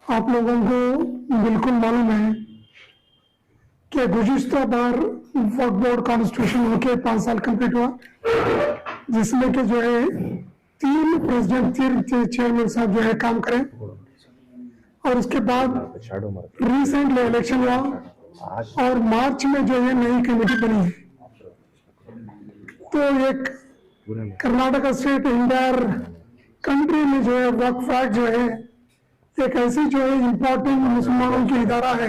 आप लोगों को बिल्कुल मालूम है कि गुज़िश्ता बार वक्फ बोर्ड कॉन्स्टिट्यूशन होके 5 साल कंप्लीट हुआ, जिसमें कि जो है 3 प्रेसिडेंट 3 चेयरमैन साहब जो है काम करें, और उसके बाद रिसेंटली इलेक्शन हुआ और मार्च में जो है नई कमेटी बनी है। तो एक कर्नाटका स्टेट इंटायर कंट्री में जो है वक्फ एक्ट जो है एक ऐसी जो है इम्पोर्टेंट मुसलमानों की इदारा है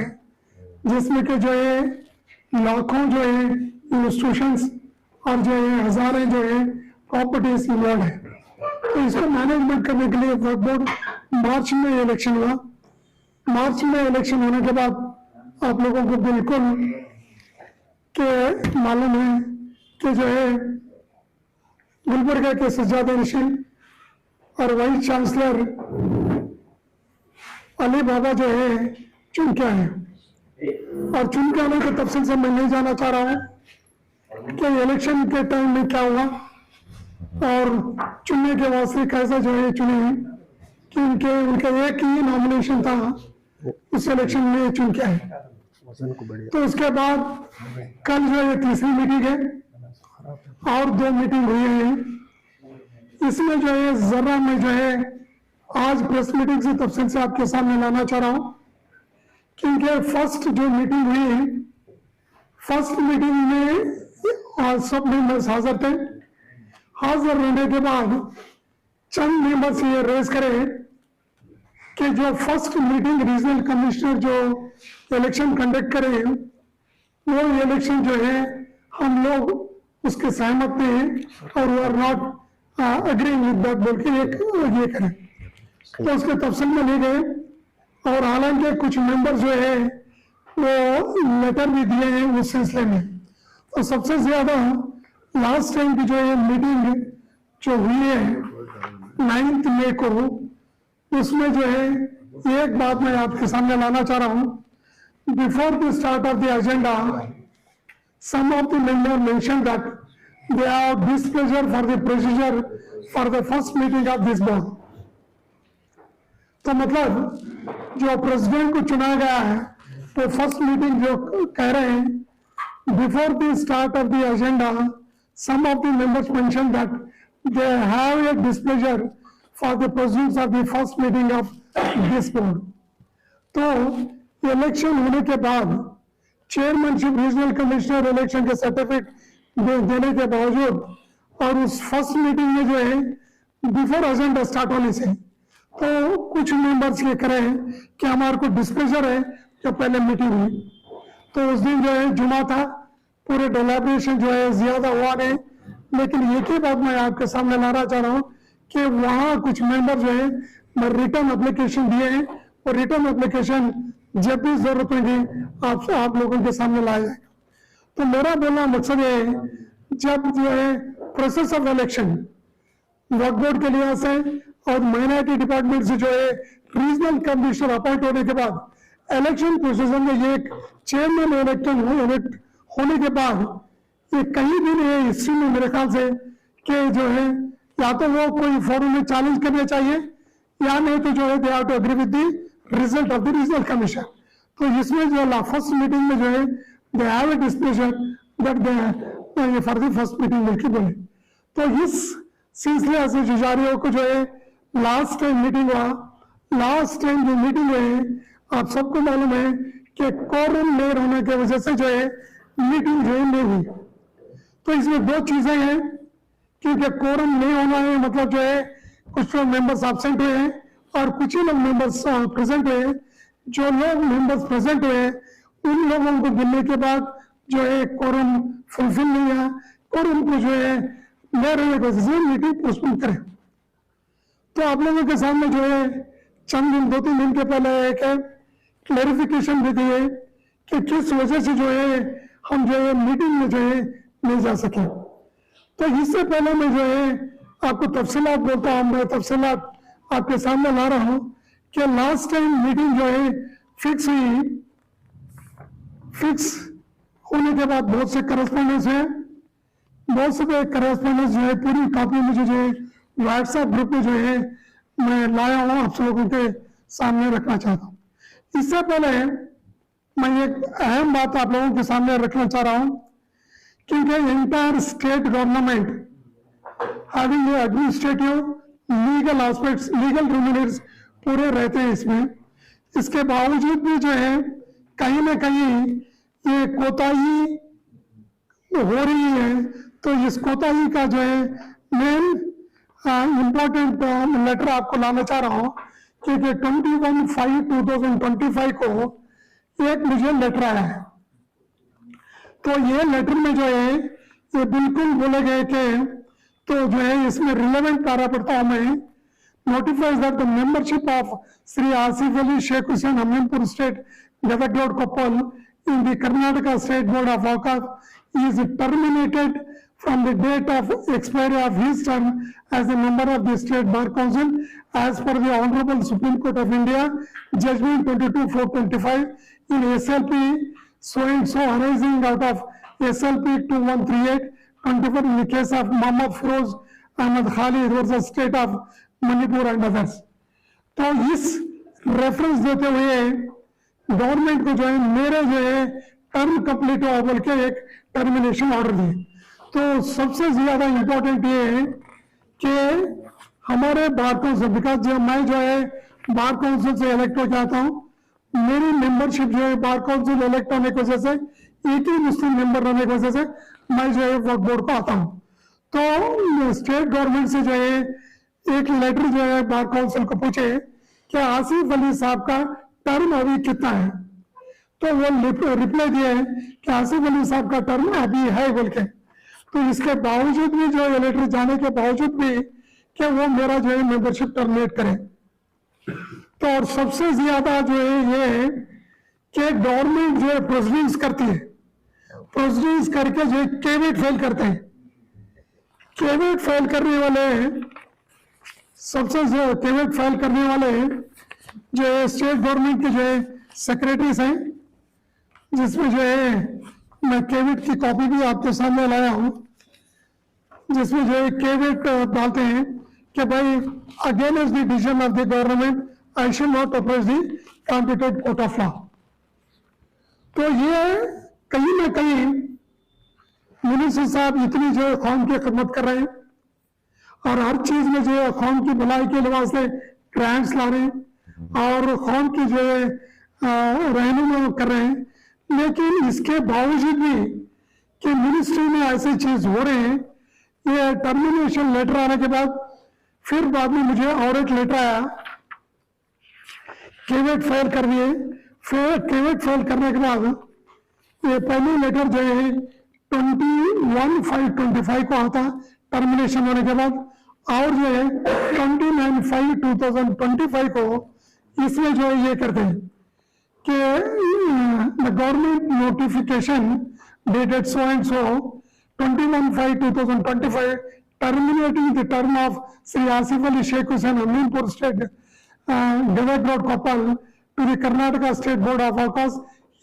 जिसमें कि जो है लाखों जो है इंस्टीट्यूशंस और जो है हजारें जो है प्रॉपर्टीज इन्वॉल्व है। तो इसको मैनेजमेंट करने के लिए वक्फ बोर्ड मार्च में इलेक्शन हुआ। मार्च में इलेक्शन होने के बाद आप लोगों को बिल्कुल के मालूम है कि जो है गुलबर्गा के सज्जाद निशीन और वाइस चांसलर अली बाबा जो है चुन के आए, और चुन के आने के तफसील से मैं नहीं जाना चाह रहा हूँ कि इलेक्शन के टाइम में क्या हुआ और चुनने के वास्ते कैसा जो है चुने हैं, कि उनके एक ही नॉमिनेशन था, उस इलेक्शन में चुन के आए। तो उसके बाद कल जो है तीसरी मीटिंग है और 2 मीटिंग हुई है। इसमें जो है जरा मैं जो है आज प्रेस मीटिंग से तफसील से आपके सामने लाना चाह रहा हूं, क्योंकि फर्स्ट जो मीटिंग हुई, फर्स्ट मीटिंग में सब मेंबर्स हाजिर थे। हाजिर रहने के बाद चंद मेंबर्स ये रेज करें कि जो फर्स्ट मीटिंग रीजनल कमिश्नर जो इलेक्शन कंडक्ट करे वो इलेक्शन जो है हम लोग उसके सहमत नहीं और वो are not agreeing with that बोल के ये करें। तो उसके तफसील में नहीं गए, और हालांकि कुछ मेंबर जो है वो लेटर भी दिए हैं उस सिलसिले में। तो सबसे ज्यादा लास्ट टाइम की जो है मीटिंग जो हुई है 9 मई को, उसमें जो है एक बात मैं आपके सामने लाना चाह रहा हूं। Before the start of the agenda some of the members mentioned that they have displeasure for the procedure for the first meeting of this board. तो मतलब जो प्रेसिडेंट को चुना गया है तो फर्स्ट मीटिंग जो कह रहे हैं before the start of the agenda some of the members mentioned that they have a displeasure for the procedures of the first meeting of this board. तो इलेक्शन होने के बाद चेयरमैनशिप रीजनल कमिश्नर इलेक्शन के certificate देने के बावजूद और उस फर्स्ट मीटिंग में जो है बिफोर एजेंडा स्टार्ट होने से तो कुछ मेंबर्स ये करें कि हमारे को डिस्प्लेजर है जो पहले मीटिंग हुई। तो उस दिन जो है जुमा था, पूरे डेलिब्रेशन जो है ज्यादा हुआ नहीं, लेकिन एक ही बात मैं आपके सामने लाना चाह रहा हूँ कि वहाँ कुछ मेंबर जो है रिटर्न एप्लीकेशन दिए हैं और रिटर्न एप्लीकेशन जब भी जरूरत होगी आप लोगों के सामने लाया जाएगा। तो मेरा बोलना मकसद है जब जो है process of election Waqf board के लिहाज से और माइनॉरिटी डिपार्टमेंट से जो है रीजनल कमिश्नर अपॉइंट होने के बाद इलेक्शन प्रोसीजर में ये एक चेयरमैन इलेक्ट होने के बाद ये कहीं भी नहीं है हिस्ट्री में मेरे ख्याल से कि जो है या तो वो कोई फोरम में चैलेंज करना चाहिए या नहीं तो जो है they have to agree with the result of the regional commission. तो इसमें जो फर्स्ट मीटिंग में जो है they have a displeasure that they for the first meeting मिलकर बोले। तो इस सिलसिले से जुजारियों को जो है लास्ट टाइम मीटिंग हुआ, लास्ट टाइम जो मीटिंग हुई आप सबको मालूम है कि कोरम नहीं होने की वजह से जो है मीटिंग जो है नहीं हुई। तो इसमें 2 चीजें हैं, क्योंकि कोरम नहीं होना है मतलब जो है कुछ लोग मेंबर्स एब्सेंट हुए हैं और कुछ ही लोग मेंबर्स प्रेजेंट हुए हैं। जो लोग मेंबर्स प्रेजेंट हुए उन लोगों को गिनने के बाद जो है कोरम फुलफिल नहीं है, कोरम को जो है न रहने की वजह से मीटिंग पोस्टपोन करें। तो आप लोगों के सामने जो है चंद दिन 2-3 दिन के पहले एक क्लैरिफिकेशन भी दी है कि किस वजह से जो है हम जो है मीटिंग में जो है नहीं जा सके। तो इससे पहले मैं जो है आपको तफसीलात बोलता हूँ, मैं तफसीलात आपके सामने ला रहा हूँ कि लास्ट टाइम मीटिंग जो है फिक्स हुई, फिक्स होने के बाद बहुत से करस्पॉन्डेंस है, बहुत से करस्पॉन्डेंस जो है पूरी कॉपी मुझे जो है व्हाट्सएप ग्रुप में जो है मैं लाया हूँ आप लोगों के सामने रखना चाहता हूँ। इससे पहले मैं एक अहम बात आप लोगों के सामने रखना चाह रहा हूँ, क्योंकि entire state government having administrative legal aspects, legal remnants पूरे रहते हैं इसमें। इसके बावजूद भी जो है कहीं ना कहीं ये कोताही हो रही है। तो इस कोताही का जो है मेन इम्पोर्टेंट लेटर आपको लाना चाह रहा हूँ, क्योंकि 21/5/2025 को एक मुझे लेटर आया है। तो ये लेटर में जो है ये बिल्कुल बोले गए कि तो जो है इसमें रिलेवेंट पैरा पढ़ता हूं मैं। notifies that the membership of Sri Asif Ali Sheikh Hussain Amirpur State Devagowd Koppal in the Karnataka State Board of Awqaf is terminated from the date of expiry of his term as a member of the State Bar Council as per the Honorable Supreme Court of India Judgment 22/425 in SLP so and so arising out of SLP 2138/24 in the case of Mohammad Firoz Ahmad Khalid versus State of Manipur and others. तो इस reference देते हुए government को जो है मेरे जो है टर्म कंप्लीट हुआ बोल के एक टर्मिनेशन ऑर्डर दिए। तो सबसे ज्यादा इंपॉर्टेंट ये है कि हमारे बार काउंसिल, बिकॉज जो मैं जो है बार काउंसिल से इलेक्ट हो जाता हूँ, मेरी मेंबरशिप जो है बार काउंसिल इलेक्ट होने की वजह से एक ही मुस्लिम मेंबर रहने की वजह से मैं जो है वक्फ बोर्ड को आता हूँ। तो स्टेट गवर्नमेंट से जो है एक लेटर जो है बार काउंसिल को पूछे कि आसिफ अली साहब का टर्म अभी कितना है। तो वो रिप्लाई दिया है कि आसिफ अली साहब का टर्म अभी है बोल के। तो इसके बावजूद भी जो है लेटर जाने के बावजूद भी कि वो मेरा जो है मेंबरशिप टर्मिनेट करे। तो और सबसे ज्यादा जो है ये है कि गवर्नमेंट जो है प्रोसीडिंग्स करती है, प्रोसीडिंग्स करके जो है कैविट फाइल करते हैं। कैविट फाइल करने वाले सबसे कैविट फाइल करने वाले जो है स्टेट गवर्नमेंट के जो है सेक्रेटरीज हैं, जिसमें जो है मैं कैविट की कॉपी भी आपके सामने लाया हूं, जिसमें जो है कैविट डालते हैं कि भाई against the decision of the government I should not approach the competent court of law. तो ये कहीं ना कहीं मिनिस्टर साहब इतनी जो है कौम की खिदमत कर रहे हैं और हर चीज में जो है कौम की भलाई के लिहाज से ग्रांट्स ला रहे हैं और कौम की जो है रहनुमा कर रहे हैं, लेकिन इसके बावजूद भी कि मिनिस्ट्री में ऐसे चीज हो रहे हैं, ये टर्मिनेशन लेटर आने के बाद फिर बाद में मुझे और एक लेटर आया, कैविट फाइल कर दिए। फिर कैविट फाइल करने के बाद ये पहले लेटर जो है 21/5/25 को आता टर्मिनेशन होने के बाद, और जो है 29/5/2025 को इसमें जो है ये करते हैं कि the government notification dated so and so 21/5/2025 terminating the term of Shri Asif Ali Sheikh Hussain Aminpur state Devagowd Koppal to the Karnataka State Board of Awqaf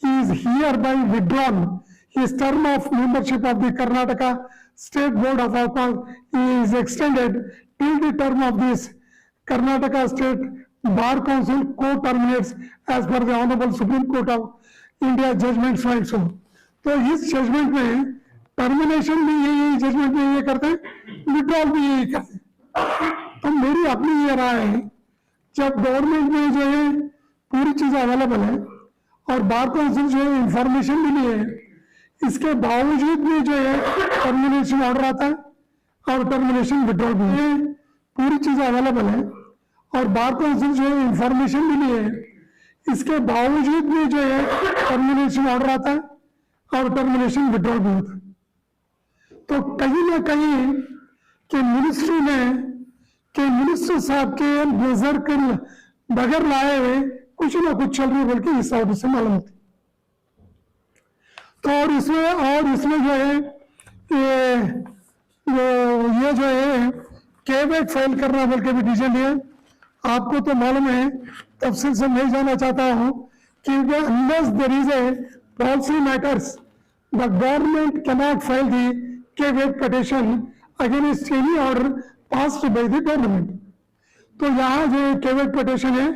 is hereby withdrawn. His term of membership of the Karnataka State Board of Awqaf is extended till the term of this Karnataka State Bar Council co-terminates as per the Honorable Supreme Court of India Judgment so and so. तो इस judgement में termination भी यही judgement में ये करते हैं, withdrawal भी यही करते हैं। तो मेरी अपनी ये राय है, जब गवर्नमेंट में जो है पूरी चीज अवेलेबल है और बार काउंसिल जो है इंफॉर्मेशन भी नहीं है, इसके बावजूद भी जो है टर्मिनेशन ऑर्डर आता है और टर्मिनेशन विड्रॉल भी है, पूरी चीज अवेलेबल है और बार काउंसिल जो है इंफॉर्मेशन भी नहीं है, इसके बावजूद भी जो है टर्मिनेशन ऑर्डर आता है और टर्मिनेशन विड्रॉल भी होता है। तो कहीं ना कहीं कि मिनिस्ट्री में कि मिनिस्टर साहब के नजर के बगैर लाए हुए कुछ ना कुछ चल रही बल्कि इस ऑर्डर से मालूम होती। तो और इसमें जो है ये जो है कैविट फाइल करना बोल के भी डिसीजन लिया। आपको तो मालूम है, तफसील से नहीं जाना चाहता हूँ, क्योंकि unless there is a policy matters the government cannot file the caveat petition against any order passed by the government. तो यहाँ जो कैविट पिटीशन है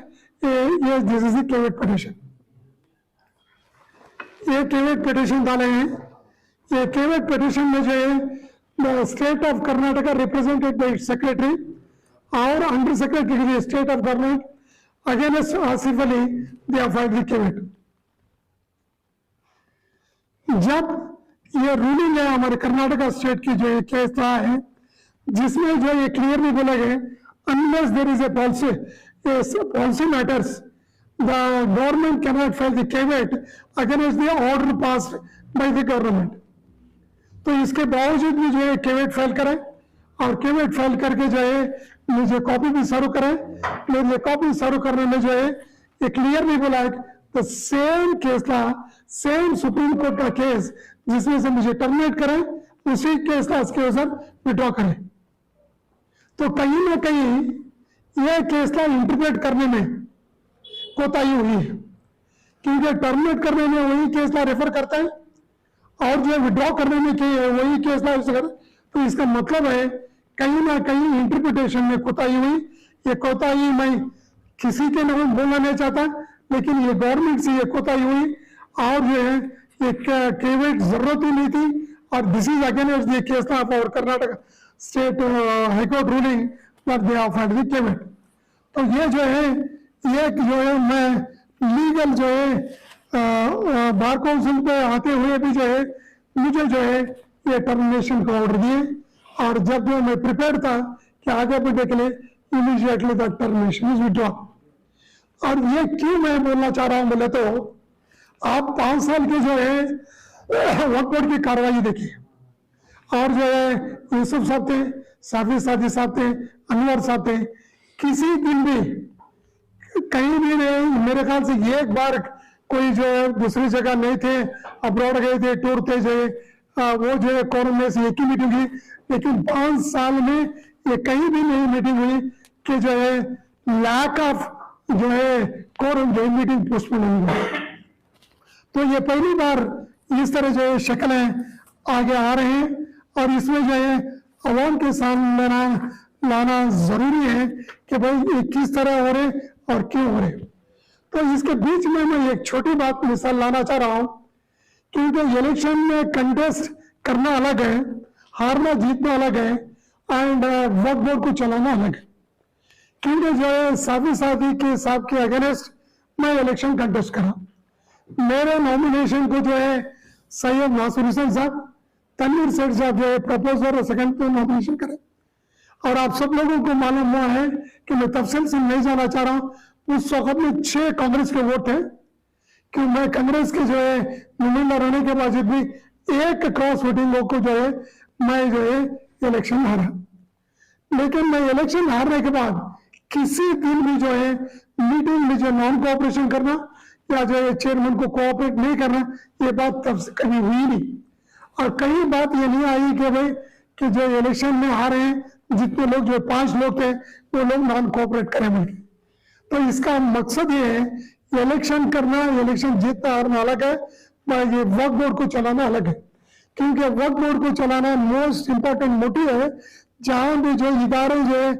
ये this is the caveat petition. ये केवेट पिटिशन डाले हैं। ये केवेट पिटिशन में जो है state of Karnataka represented by secretary और under secretary state of government against Asif Ali they have filed the caveat. जब ये रूलिंग है हमारे कर्नाटका स्टेट की जो केस रहा है, जिसमें जो ये क्लियरली बोला गया unless there is a policy matters the government can not file the caveat against the order passed by the government. तो इसके बावजूद भी जो है केवेट फाइल करें और केवेट फाइल करके जो है मुझे कॉपी भी सर्व करें। मुझे कॉपी सर्व करने में जो है ये क्लियरली बोला है तो सेम केस का सेम सुप्रीम कोर्ट का केस जिसमें से मुझे टर्मिनेट करें उसी केस का इसके ऊपर विड्रॉ करें। तो कहीं ना कहीं यह केस का इंटरप्रेट करने में कोताही हुई है, क्योंकि टर्मिनेट करने में वही केस का रेफर करता है और जो विड्रॉ करने में वही केस ला कर। तो इसका मतलब है कहीं ना कहीं इंटरप्रिटेशन में कोताही हुई। ये कोताही मैं किसी के नाम बोलना नहीं चाहता, लेकिन ये गवर्नमेंट से ये कोताही हुई और जो है ये केवेट जरूरत ही नहीं थी। और this is against the case of our Karnataka state high court ruling that they have filed the caveat. तो ये जो है मैं लीगल जो है बार काउंसिल पे आते हुए भी जो है मुझे जो है ये टर्मिनेशन का ऑर्डर दिए और जब जो मैं प्रिपेयर था कि आगे बढ़ने के लिए immediately the termination is withdraw. और ये क्यों मैं बोलना चाह रहा हूं बोले तो आप 5 साल के जो है वक्फ बोर्ड की कार्रवाई देखिए और जो है यूसुफ साहब थे, साफी सादी साहब थे, अनवर साहब थे, किसी दिन भी कहीं भी नहीं मेरे ख्याल से एक बार कोई जो है दूसरी जगह नहीं थे, अब्रॉड गए थे, टूर थे जो है वो जो है कोरम में से एक ही मीटिंग हुई। लेकिन 5 साल में ये कहीं भी नहीं मीटिंग हुई कि जो है लैक ऑफ जो है कोरम जो मीटिंग पोस्टपोन हुई। तो ये पहली बार इस तरह जो है शक्लें आगे आ रहे हैं और इसमें जो है अवाम के सामने लाना जरूरी है कि भाई ये किस तरह हो रहे और क्यों हो रहे। तो इसके बीच में मैं एक छोटी बात मिसाल लाना चाह रहा हूं, क्योंकि इलेक्शन में कंटेस्ट करना अलग है, हारना जीतना अलग है एंड वक्फ बोर्ड को चलाना अलग है। क्योंकि जो है साफी सादी के साहब के अगेंस्ट मैं इलेक्शन कंटेस्ट करा, मेरे नॉमिनेशन को जो है सैयद नासिर हुसैन साहब, तनवीर सेठ साहब जो है प्रपोजर और सेकंड पे नॉमिनेशन करे। और आप सब लोगों को मालूम हुआ है कि मैं तफसील से नहीं जाना चाह रहा हूं। उस वक्त में 6 कांग्रेस के वोट थे कि मैं कांग्रेस के जो है नुमाइंदा रहने के बावजूद भी एक क्रॉस वोटिंग को जो है मैं जो है इलेक्शन हारा। लेकिन मैं इलेक्शन हारने के बाद किसी दिन भी जो है मीटिंग में जो नॉन कोऑपरेशन करना या जो है चेयरमैन को कोऑपरेट नहीं करना, ये बात तब से कभी हुई नहीं। और कहीं बात ये नहीं आई कि भाई कि जो इलेक्शन में हारे हैं जितने लोग जो 5 लोग थे वो लोग नॉन कोऑपरेट करें बोल। तो इसका मकसद ये है इलेक्शन करना, इलेक्शन जीतना हारना अलग है, ये वक्फ बोर्ड को चलाना अलग है। क्योंकि वक्फ बोर्ड को चलाना मोस्ट इंपॉर्टेंट मोटिव है। जहां भी जो इदारे जो है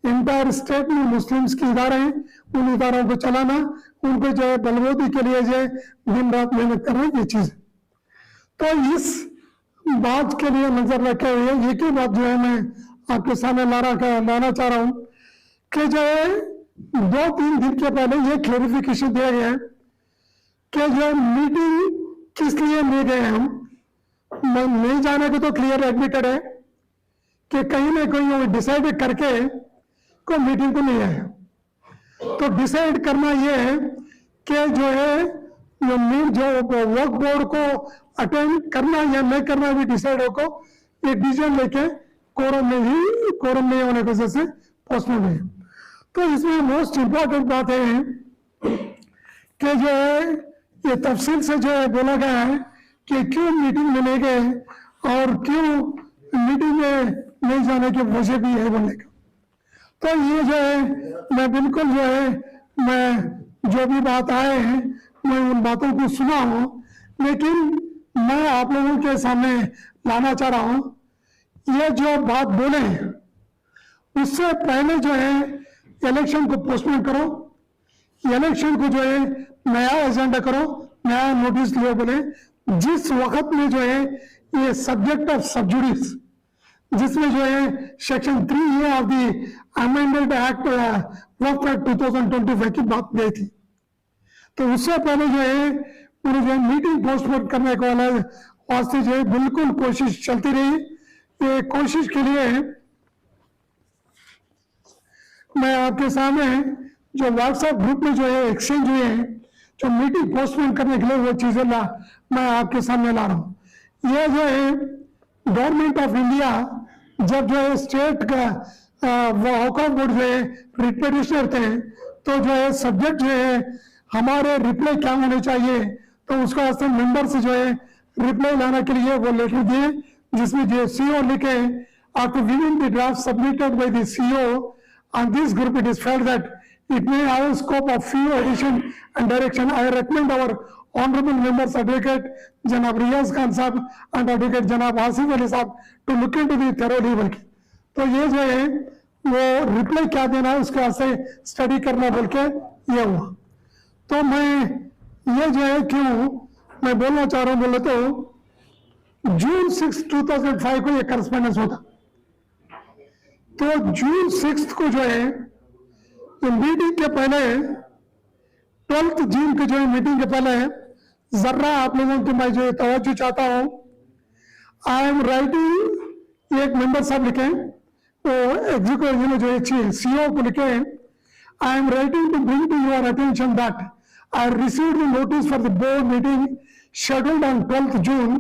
इंटायर स्टेट में मुस्लिम्स के इदारे हैं, उन इदारों को चलाना, उनको जो है बलबूती के लिए जो है दिन रात मेहनत करना, ये चीज। तो इस बात के लिए नजर रखे हुए एक ही बात जो है मैं आपके सामने लाना चाह रहा हूं कि जो है 2-3 दिन के पहले ये क्लेरिफिकेशन दिया गया है कि जो मीटिंग किस लिए ले गए हम नहीं जाने को तो क्लियर एडमिटेड है कि कहीं ना कहीं वो डिसाइड करके को मीटिंग को नहीं आया। तो डिसाइड करना ये है कि जो है जो वक्फ बोर्ड को अटेंड करना या नहीं करना भी डिसाइड हो, ये डिसीजन लेके कोरम नहीं होने की वजह से पोस्टपोन है। तो इसमें मोस्ट इंपॉर्टेंट बात है कि जो है ये तफसील से जो है बोला गया है कि क्यों मीटिंग में नहीं गए और क्यों मीटिंग में नहीं जाने की वजह भी है बोलने का। तो ये जो है मैं बिल्कुल जो है मैं जो भी बात आए हैं मैं उन बातों को सुना हूं, लेकिन मैं आप लोगों के सामने लाना चाह रहा हूं ये जो बात बोले उससे पहले जो है इलेक्शन को पोस्टपोन करो इलेक्शन को जो है नया एजेंडा करो, नया नोटिस लियो बोले, जिस वक्त में जो है ये सब्जेक्ट ऑफ सब्जुडिस, जिसमें जो है section 3A of the amended act work act 2025 की बात गई थी, तो उससे पहले जो है पूरी जो मीटिंग पोस्टपोन करने को वास्ते जो है बिल्कुल कोशिश चलती रही। ये कोशिश के लिए मैं आपके सामने जो व्हाट्सएप ग्रुप में जो है एक्सचेंज हुए हैं, जो मीटिंग पोस्टपोन करने के लिए वो चीजें मैं आपके सामने ला रहा हूँ। ये जो है गवर्नमेंट ऑफ इंडिया जब जो है स्टेट का वॉकआउट बोर्ड जो है रिपेटिशनर थे, तो जो है सब्जेक्ट जो है हमारे रिप्लाई क्या होने चाहिए, तो उसका वास्ते मेंबर से जो है रिप्लाई लाने के लिए वो लेटर दिए, जिसमें जो सीओ लिखे, after viewing the draft submitted by the CEO on this group, it is felt that it may have a scope of few addition and direction. I recommend our honorable members, Advocate Janab Riyaz Khan Sahab and Advocate Janab Asif Ali Sahab to look into the thoroughly work. तो ये जो है वो reply क्या देना है उसके वास्ते स्टडी करना बोल के ये हुआ। तो मैं ये जो है क्यों मैं बोलना चाह रहा हूँ बोले तो जून 6, 2005 को ये करस्पॉन्डेंस होता, तो जून 6 को जो है मीटिंग के पहले 12 जून के जो है मीटिंग के पहले जरा आप लोगों की मैं जो तवज्जो चाहता हूँ। आई एम राइटिंग, एक मेंबर साहब लिखे तो एग्जीक्यूटिव जो है सीओ को लिखे, I am writing to bring to your attention that I received the notice for the board meeting scheduled on 12th June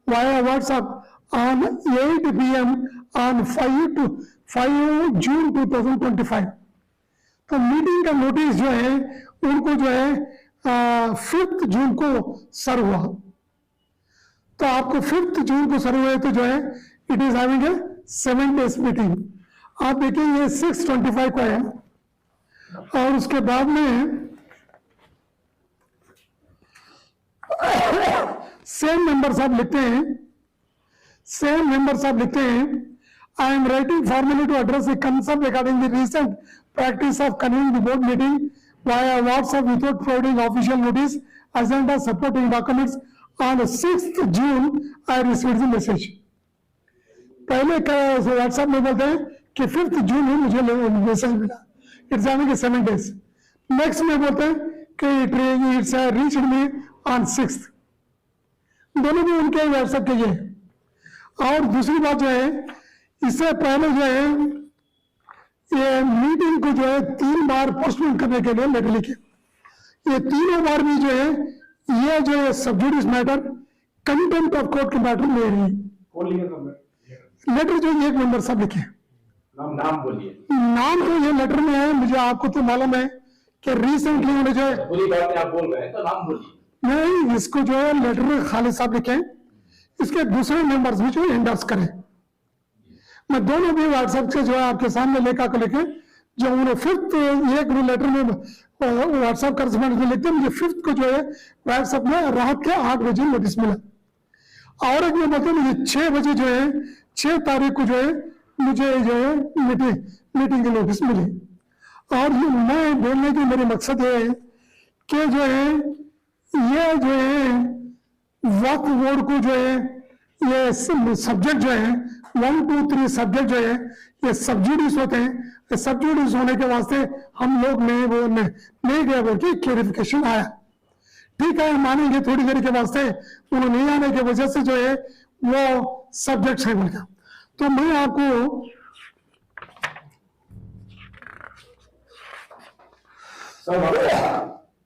via WhatsApp on 8 p.m. on 5 June 2025. तो meeting का notice जो है उनको जो है 5 जून को सर हुआ, तो आपको 5 जून को सर हुए तो जो है it is having a 7 days meeting. आप देखिए ये 6/25 को है, और उसके बाद में सेम मेंबर साहब लिखते हैं I am writing formally to address the concern regarding the recent practice of convening the board meeting via WhatsApp without providing official notice, agenda, supporting documents. On 6th June, I received the message. पहले WhatsApp में बोलते हैं कि 5th June में मुझे message मिला, it's having 7 days। Next में बोलते हैं कि it's reached me on 6th। दोनों भी उनके WhatsApp के ये। और दूसरी बात जो है, इससे पहले जो है ये मीटिंग को जो है 3 बार पोस्टपोन करने के लिए लेटर लिखे, ये तीनों बार भी जो है ये जो है sub judice matter contempt of court के मैटर ले रही है। लेटर जो एक मेंबर साहब लिखे, नाम बोलिए। नाम तो ये लेटर में है, मुझे आपको तो मालूम है कि रिसेंटली उन्होंने जो है पूरी बात आप बोल रहे हैं तो नाम बोलिए। नहीं, इसको जो है लेटर में खालिद साहब लिखे, इसके दूसरे मेंबर्स भी जो एंडोर्स करें। मैं दोनों भी व्हाट्सएप से जो है आपके सामने लेखा को लेके जो उन्होंने 5th एक लेटर में व्हाट्सएप करस्पॉन्डेंस में लिखते, मुझे 5th को जो है व्हाट्सएप में रात के 8 बजे नोटिस मिला, और एक में बोलते मुझे 6 बजे जो है 6 तारीख को जो है मुझे जो है मीटिंग की नोटिस मिली। और ये मैं बोलने की मेरी मकसद है कि जो है ये जो है वक्फ बोर्ड को जो है ये सब्जेक्ट जो है 1, 2, 3 सब्जेक्ट जो है ये सब्जुडिस होते हैं। सब्जुडिस होने के वास्ते हम लोग नहीं गए बोल के क्लेरिफिकेशन आया। ठीक है, मानेंगे थोड़ी देर के वास्ते उन्होंने नहीं आने की वजह से जो है वो सब्जेक्ट है बोलकर। तो मैं आपको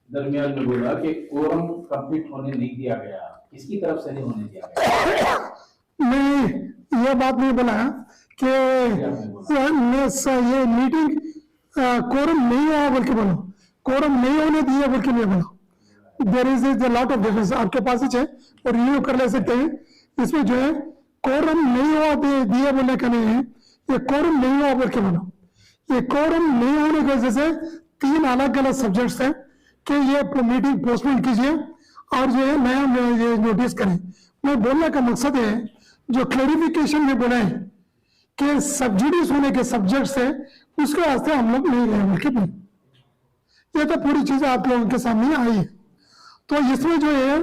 दरमियान में बोला कि कोरम कंप्लीट होने नहीं दिया गया, किसकी तरफ से नहीं होने दिया गया? मैं ये बात नहीं बोला कि ये मीटिंग कोरम नहीं हुआ बोल के बोलो, कोरम नहीं होने दिया बोल के नहीं बोलो। There is a lot of difference, आपके पास ही है और रिव्यू कर ले सकते हैं। इसमें जो है कोरम नहीं हुआ दिया बोलने का नहीं है, ये कोरम नहीं हुआ बोल के बोलो। ये कोरम नहीं होने की वजह से 3 अलग अलग सब्जेक्ट्स हैं कि ये मीटिंग पोस्टपोन कीजिए और जो है नया ये नोटिस करें। मैं बोलने का मकसद है जो क्लैरिफिकेशन में बोला है कि सब्जुडिस होने के सब्जेक्ट है उसके वास्ते हम लोग नहीं गए बोल के नहीं, ये तो पूरी चीजें आप लोगों के सामने आई है। तो इसमें जो है